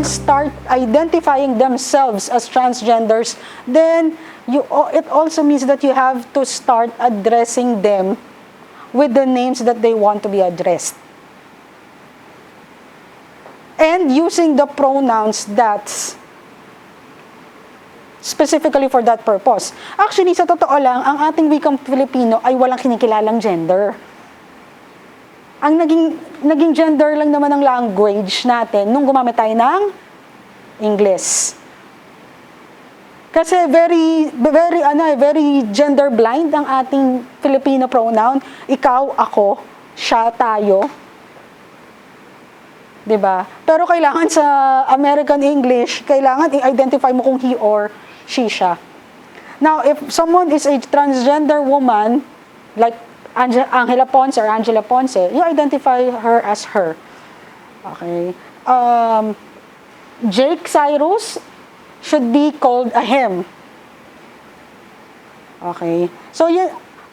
will start identifying themselves as transgenders, then it also means that you have to start addressing them with the names that they want to be addressed. And using the pronouns that's specifically for that purpose. Actually, sa totoo lang, ang ating wikang Filipino ay walang kinikilalang gender. Ang naging gender lang naman ng language natin nung gumamit tayo ng English. Kasi very gender blind ang ating Filipino pronoun. Ikaw, ako, siya, tayo. 'Di ba? Pero kailangan sa American English, kailangan i-identify mo kung he or she siya. Now, if someone is a transgender woman, like Angela Ponce or Angela Ponce, you identify her as her. Okay. Jake Cyrus should be called a him. Okay. So,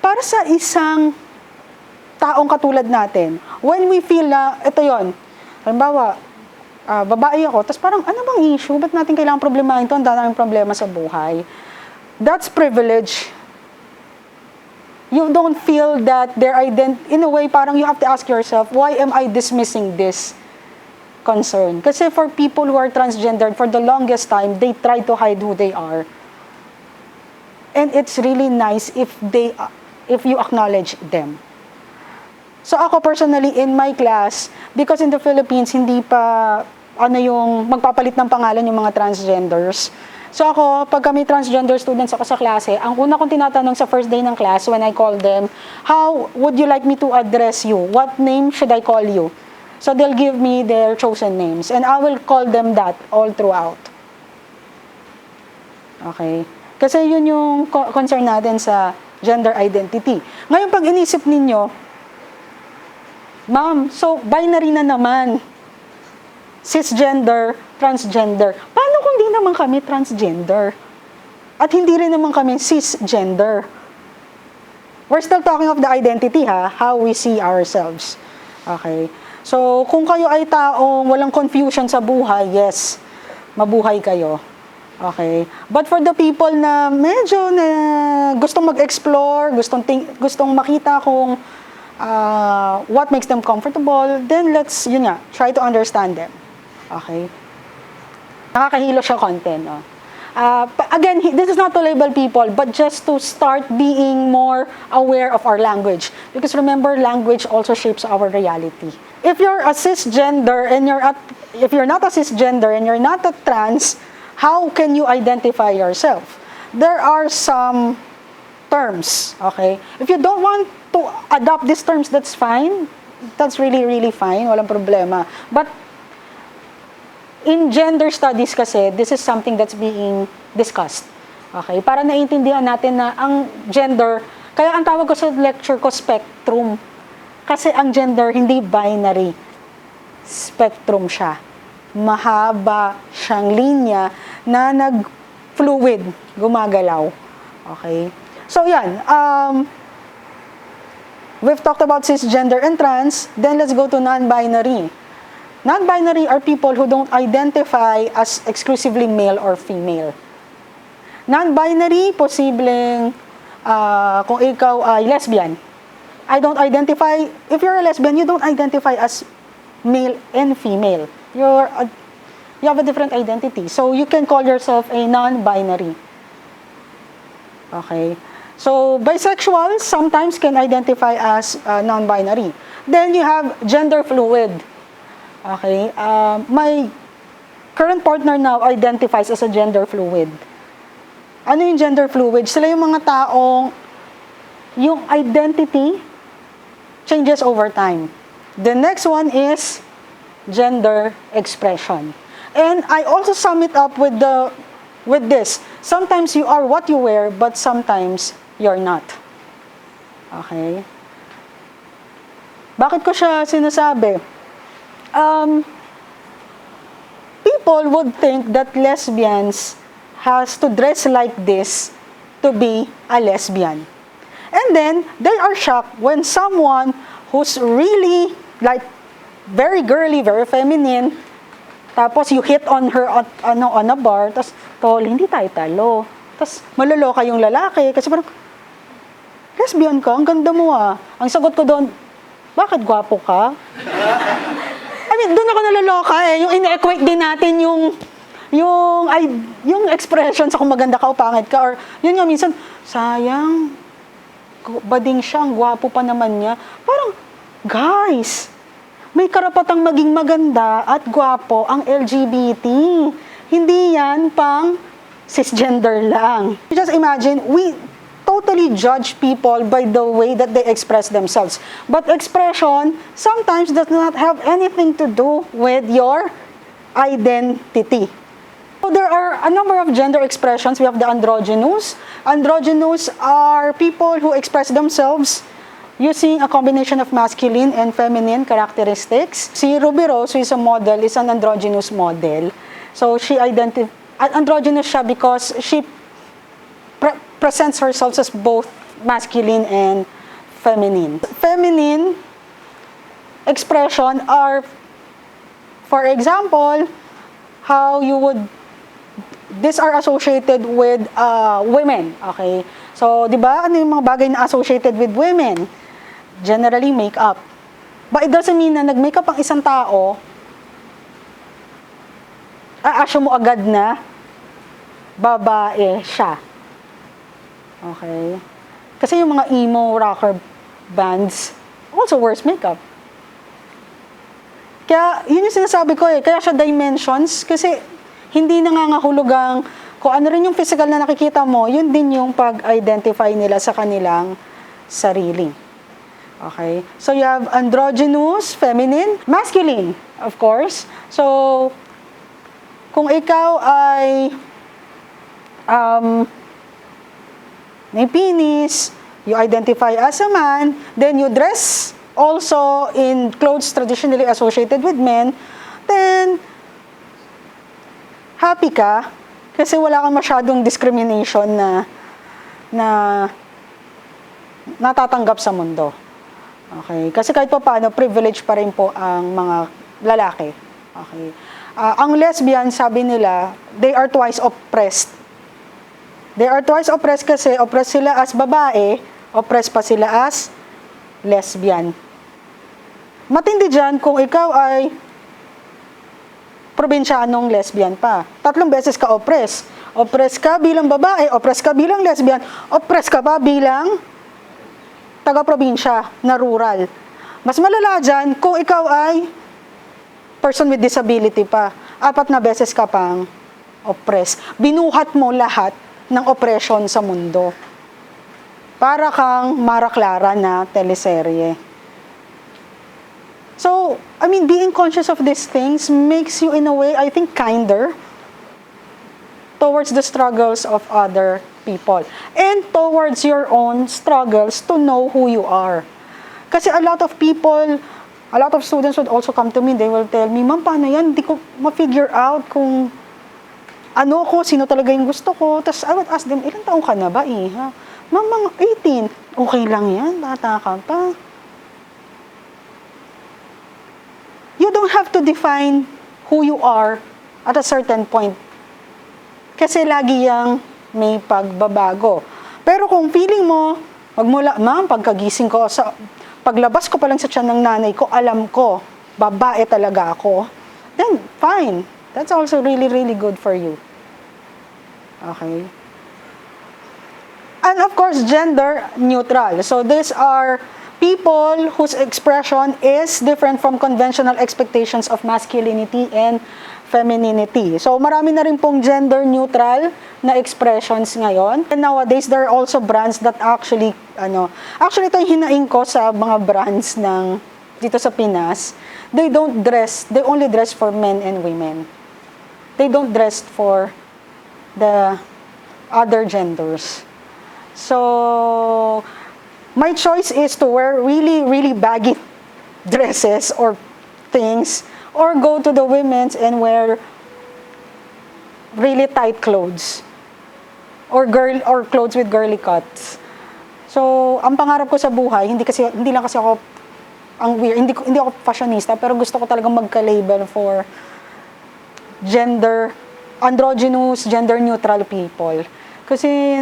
para sa isang taong katulad natin, when we feel na, ito yon, halimbawa, babae ako, tapos parang, ano bang issue? Ba't natin kailangan problemahin ito? Ang daming problema sa buhay. That's privilege. You don't feel that in a way, parang you have to ask yourself, why am I dismissing this concern? Kasi for people who are transgendered, for the longest time, they try to hide who they are. And it's really nice if you acknowledge them. So ako personally, in my class, because in the Philippines, hindi pa, yung magpapalit ng pangalan yung mga transgenders. So ako, pag kami transgender students ako sa klase, ang una kong tinatanong sa first day ng class when I call them, how would you like me to address you? What name should I call you? So they'll give me their chosen names and I will call them that all throughout. Okay? Kasi yun yung concern natin sa gender identity. Ngayon, pag inisip ninyo, ma'am, so binary na naman. Cisgender, transgender. Paano kung di naman kami transgender? At hindi rin naman kami cisgender. We're still talking of the identity, how we see ourselves. Okay. So, kung kayo ay taong walang confusion sa buhay, yes, mabuhay kayo. Okay. But for the people na medyo na gustong mag-explore, gustong makita kung what makes them comfortable, then let's, try to understand them. Okay? Nakakahilo siya content. Again, this is not to label people, but just to start being more aware of our language. Because remember, language also shapes our reality. If you're a cisgender and if you're not a cisgender and you're not a trans, how can you identify yourself? There are some terms, okay? If you don't want to adopt these terms, that's fine. That's really, really fine. Walang problema. But in gender studies kasi, this is something that's being discussed. Okay? Para naiintindihan natin na ang gender, kaya ang tawag ko sa lecture ko, spectrum. Kasi ang gender, hindi binary. Spectrum siya. Mahaba siyang linya na nag-fluid, gumagalaw. Okay? So, yan. We've talked about cisgender and trans, then let's go to non-binary. Non-binary are people who don't identify as exclusively male or female. Non-binary, posibleng kung ikaw ay lesbian. If you're a lesbian, you don't identify as male and female. You have a different identity. So you can call yourself a non-binary. Okay. So bisexual sometimes can identify as non-binary. Then you have gender fluid. Okay, my current partner now identifies as a gender fluid. Ano yung gender fluid? Sila yung mga taong yung identity changes over time. The next one is gender expression. And I also sum it up with this. Sometimes you are what you wear, but sometimes you're not. Okay? Bakit ko siya sinasabi? People would think that lesbians has to dress like this to be a lesbian. And then, they are shocked when someone who's really like very girly, very feminine, Tapos you hit on her on a bar, tapos, tol, hindi tayo talo. Tapos maloloka yung lalaki kasi parang, lesbian ka, ang ganda mo ah. Ang sagot ko doon, bakit gwapo ka? I mean, doon ako naloloka eh. Yung ine-equate din natin yung expression sa kung maganda ka o pangit ka. Or yun nga minsan, sayang, bading siya, ang gwapo pa naman niya. Parang, guys, may karapatang maging maganda at gwapo ang LGBT. Hindi yan pang cisgender lang. Just imagine, we totally judge people by the way that they express themselves. But expression sometimes does not have anything to do with your identity. So there are a number of gender expressions. We have the androgynous. Androgynous are people who express themselves using a combination of masculine and feminine characteristics. Si Ruby Rose, who is a model, is an androgynous model. So she androgynous siya because she presents herself as both masculine and feminine. Feminine expression are, for example, how you would, these are associated with women, okay? So, di ba, ano yung mga bagay na associated with women? Generally, makeup. But it doesn't mean na nag-makeup ang isang tao, assume mo agad na babae siya. Okay? Kasi yung mga emo rocker bands also wears makeup. Kaya, yun yung sinasabi ko eh. Kaya siya dimensions, kasi hindi nangangahulugang kung ano rin yung physical na nakikita mo, yun din yung pag-identify nila sa kanilang sarili. Okay? So, you have androgynous, feminine, masculine, of course. So, kung ikaw ay may penis, you identify as a man, then you dress also in clothes traditionally associated with men, then happy ka kasi wala kang masyadong discrimination na natatanggap sa mundo. Okay? Kasi kahit pa paano, privilege pa rin po ang mga lalaki. Okay? Ang lesbian, sabi nila, they are twice oppressed. They are twice oppressed kasi oppressed sila as babae, oppressed pa sila as lesbian. Matindi dyan kung ikaw ay probinsyanong lesbian pa. 3 beses ka oppressed. Oppressed ka bilang babae, oppressed ka bilang lesbian, oppressed ka pa bilang taga-probinsya na rural. Mas malala dyan kung ikaw ay person with disability pa. 4 na beses ka pang oppressed. Binuhat mo lahat ng oppression sa mundo. Para kang Mara Clara na teleserye. So, I mean, being conscious of these things makes you, in a way, I think, kinder towards the struggles of other people. And towards your own struggles to know who you are. Kasi a lot of people, a lot of students would also come to me, they will tell me, ma'am, paano yan? Hindi ko ma-figure out kung ano ko, sino talaga yung gusto ko. Tapos I would ask them, ilang taong ka na ba eh? Ha? Ma'am, mga 18. Okay lang yan, bata ka pa. You don't have to define who you are at a certain point. Kasi lagi yang may pagbabago. Pero kung feeling mo, magmula, ma'am, pagkagising ko, paglabas ko pa lang sa tiyan ng nanay ko, alam ko, babae talaga ako, then fine. That's also really, really good for you. Okay? And of course, gender neutral. So these are people whose expression is different from conventional expectations of masculinity and femininity. So marami na rin pong gender neutral na expressions ngayon. And nowadays, there are also brands that actually ito yung hinaing ko sa mga brands ng dito sa Pinas. They only dress for men and women. They don't dress for the other genders. So, my choice is to wear really, really baggy dresses or things, or go to the women's and wear really tight clothes, or clothes with girly cuts. So, ang pangarap ko sa buhay, hindi lang kasi ako ang weird, hindi ako fashionista, pero gusto ko talagang magka-label for androgynous, gender-neutral people. Kasi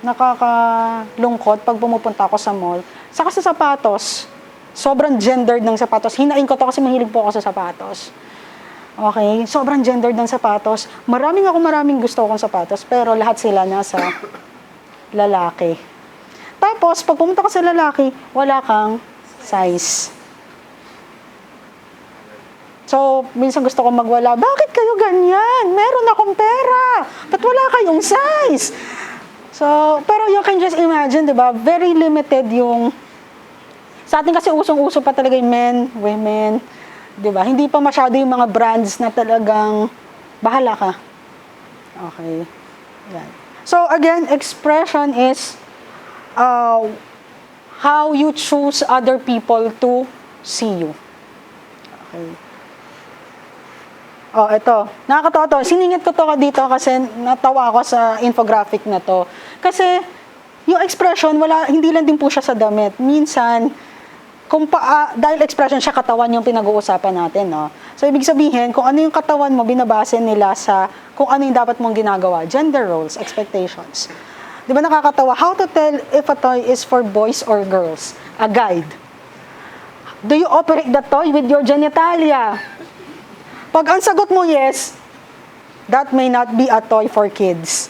nakakalungkot pag pumupunta ako sa mall. Saka sa sapatos, sobrang gendered ng sapatos. Hinain ko to kasi mahilig po ako sa sapatos. Okay? Sobrang gendered ng sapatos. Maraming gusto akong sapatos, pero lahat sila nasa lalaki. Tapos, pag pumunta ka sa lalaki, wala kang size. So, minsan gusto kong magwala, bakit kayo ganyan? Meron akong pera. Ba't wala kayong size? So, pero you can just imagine, di ba? Very limited yung... Sa atin kasi usong-uso pa talaga yung men, women, di ba? Hindi pa masyado yung mga brands na talagang bahala ka. Okay. Yan. So, again, expression is how you choose other people to see you. Okay. Oh, ito. Nakakatawa to. Siningit ko to dito kasi natawa ako sa infographic na to. Kasi yung expression, hindi lang din po siya sa damit. Minsan, dahil expression siya, katawan yung pinag-uusapan natin. No? So, ibig sabihin, kung ano yung katawan mo, binabase nila sa kung ano yung dapat mong ginagawa. Gender roles, expectations. Di ba nakakatawa? How to tell if a toy is for boys or girls? A guide. Do you operate the toy with your genitalia? Pag ang sagot mo yes, that may not be a toy for kids.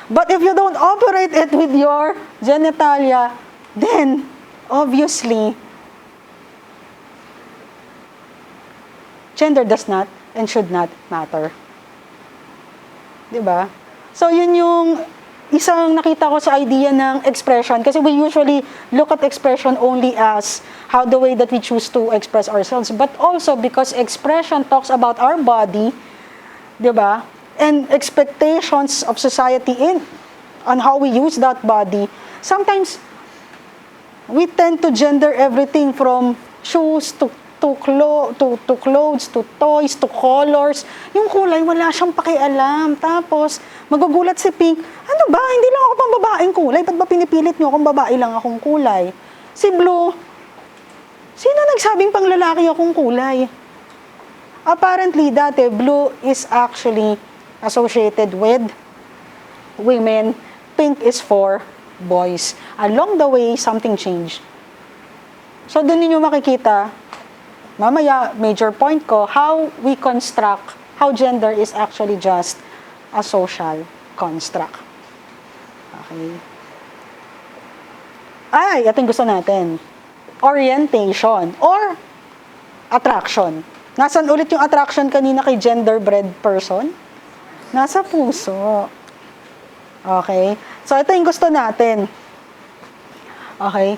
But if you don't operate it with your genitalia, then obviously, gender does not and should not matter. Diba? So, yun yung isang nakita ko sa idea ng expression. Kasi we usually look at expression only as how the way that we choose to express ourselves. But also because expression talks about our body, diba? And expectations of society on how we use that body. Sometimes, we tend to gender everything from shoes to clothes, to toys, to colors. Yung kulay, wala siyang pakialam. Tapos, magugulat si Pink, ano ba, hindi lang ako pang babaeng kulay. Ba't ba pinipilit niyo akong babae lang akong kulay? Si Blue, sino nagsabing pang lalaki akong kulay? Apparently, dati, Blue is actually associated with women. Pink is for boys. Along the way, something changed. So, doon ninyo makikita, mamaya, major point ko, how we construct, how gender is actually just a social construct. Okay. Ay, ito yung gusto natin. Orientation or attraction. Nasaan ulit yung attraction kanina kay gender-bred person? Nasa puso. Okay. So, ito yung gusto natin. Okay.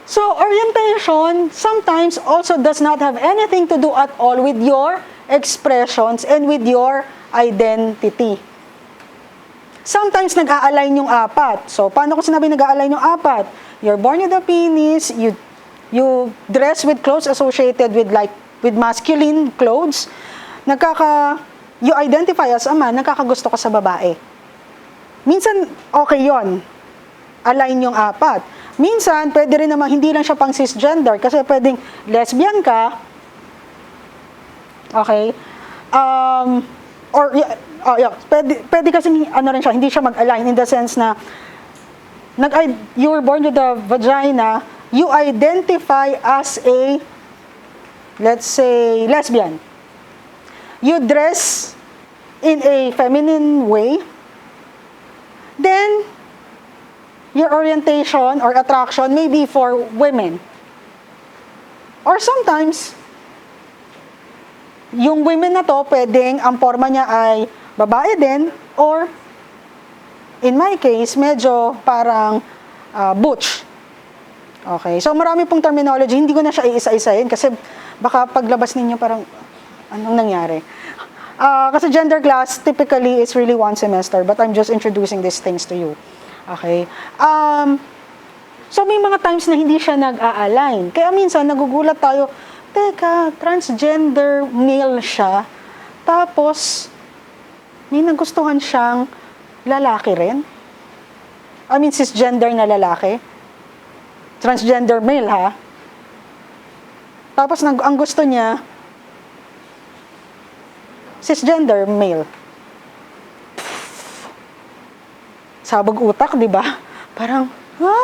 So, orientation sometimes also does not have anything to do at all with your expressions and with your identity. Sometimes nag-a-align yung apat. So, paano ko sinabi nag-a-align yung apat? You're born with a penis, you dress with clothes associated with masculine clothes, you identify as a man, nagkakagusto ka sa babae. Minsan, okay yon, align yung apat. Minsan, pwede rin naman, hindi lang siya pang cisgender, kasi pwedeng lesbian ka, okay, pwede kasi, rin siya, hindi siya mag-align in the sense na, you were born with a vagina, you identify as a, let's say, lesbian. You dress in a feminine way, then, your orientation or attraction may be for women. Or sometimes, yung women na to, pwedeng ang forma niya ay babae din, or, in my case, medyo parang butch. Okay, so marami pong terminology, hindi ko na siya iisa-isahin kasi baka paglabas ninyo parang, anong nangyari? Kasi gender class typically is really one semester, but I'm just introducing these things to you. Okay? So, may mga times na hindi siya nag-a-align. Kaya minsan, nagugulat tayo, teka, transgender male siya, tapos, may nagustuhan siyang lalaki rin. I mean, cisgender na lalaki. Transgender male, ha? Tapos, ang gusto niya, cisgender, male. Sabog utak, di ba? Parang, ha?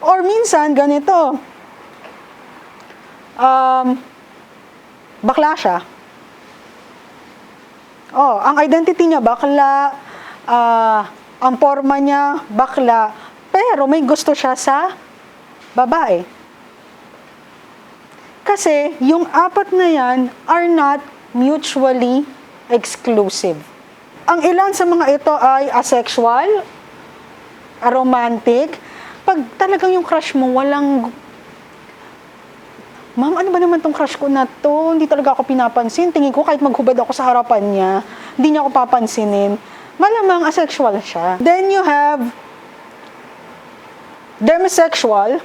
Or minsan, ganito. Bakla siya. Oh, ang identity niya bakla, ang forma niya bakla, pero may gusto siya sa babae. Kasi yung apat na yan are not mutually exclusive. Ang ilan sa mga ito ay asexual, aromantic. Pag talagang yung crush mo, walang, ma'am, ano ba naman tong crush ko na to? Hindi talaga ako pinapansin. Tingin ko kahit maghubad ako sa harapan niya, hindi niya ako papansinin. Malamang asexual siya. Then you have demisexual.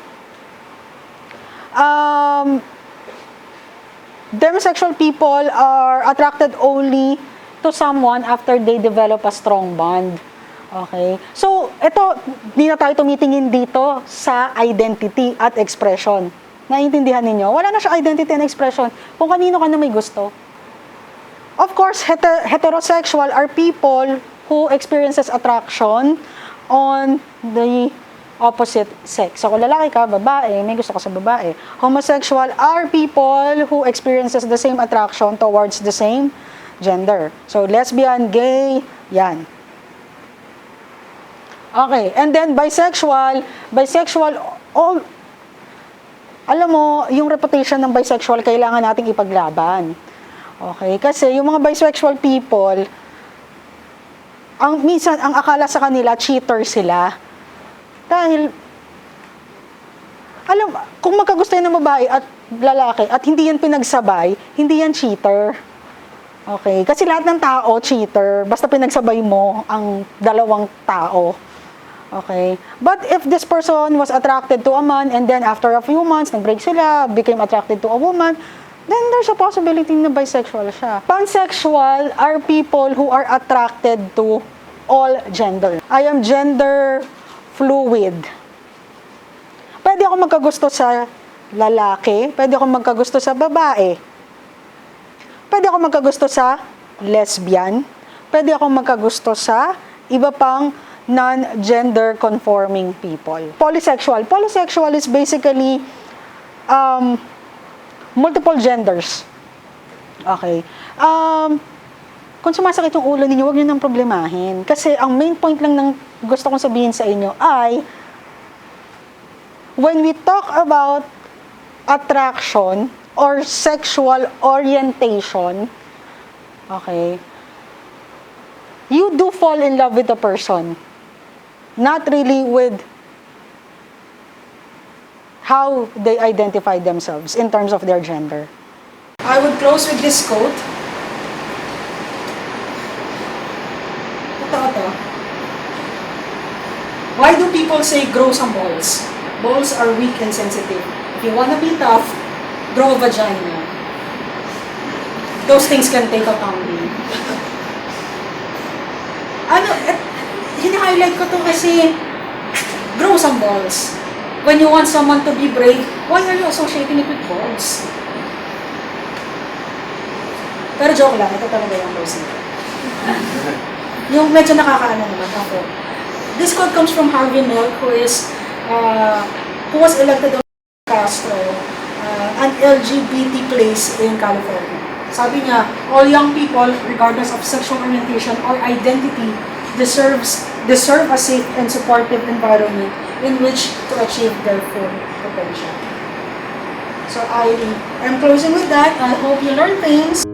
Demisexual people are attracted only to someone after they develop a strong bond. Okay? So, ito, di na tayo tumitingin dito sa identity at expression. Naiintindihan ninyo? Wala na siya identity and expression kung kanino ka na may gusto. Of course, heterosexual are people who experiences attraction on the opposite sex. So, kung lalaki ka, babae, may gusto ka sa babae. Homosexual are people who experiences the same attraction towards the same gender. So, lesbian, gay, yan. Okay, and then bisexual, all, alam mo, yung reputation ng bisexual, kailangan nating ipaglaban. Okay, kasi yung mga bisexual people, minsan, ang akala sa kanila, cheater sila. Dahil, alam, kung magkagusto yan ng babae at lalaki, at hindi yan pinagsabay, hindi yan cheater. Okay, kasi lahat ng tao, cheater, basta pinagsabay mo ang dalawang tao. Okay, but if this person was attracted to a man, and then after a few months, nag-break sila, became attracted to a woman, then there's a possibility na bisexual siya. Pansexual are people who are attracted to all gender. I am gender fluid. Pwede ako magkagusto sa lalaki, pwede ako magkagusto sa babae, pwede ako magkagusto sa lesbian, pwede ako magkagusto sa iba pang non-gender conforming people. Polysexual. Polysexual is basically multiple genders. Okay. Kung sumasakit yung ulo ninyo, huwag nyo nang problemahin. Kasi ang main point lang ng gusto kong sabihin sa inyo ay, when we talk about attraction or sexual orientation, okay, you do fall in love with the person. Not really with how they identify themselves in terms of their gender. I would close with this quote. Ito. Why do people say grow some balls? Balls are weak and sensitive. If you wanna be tough, grow a vagina. Those things can take a pounding. Hini-highlight ko to kasi grow some balls. When you want someone to be brave, why are you associating it with balls? Pero joke lang, ito talaga yung person. Yung medyo nakakaano naman ako. This quote comes from Harvey Milk, who was elected on Castro, an LGBT place in California. Sabi niya, all young people, regardless of sexual orientation or identity, deserve a safe and supportive environment in which to achieve their full potential. So I am closing with that. I hope you learn things.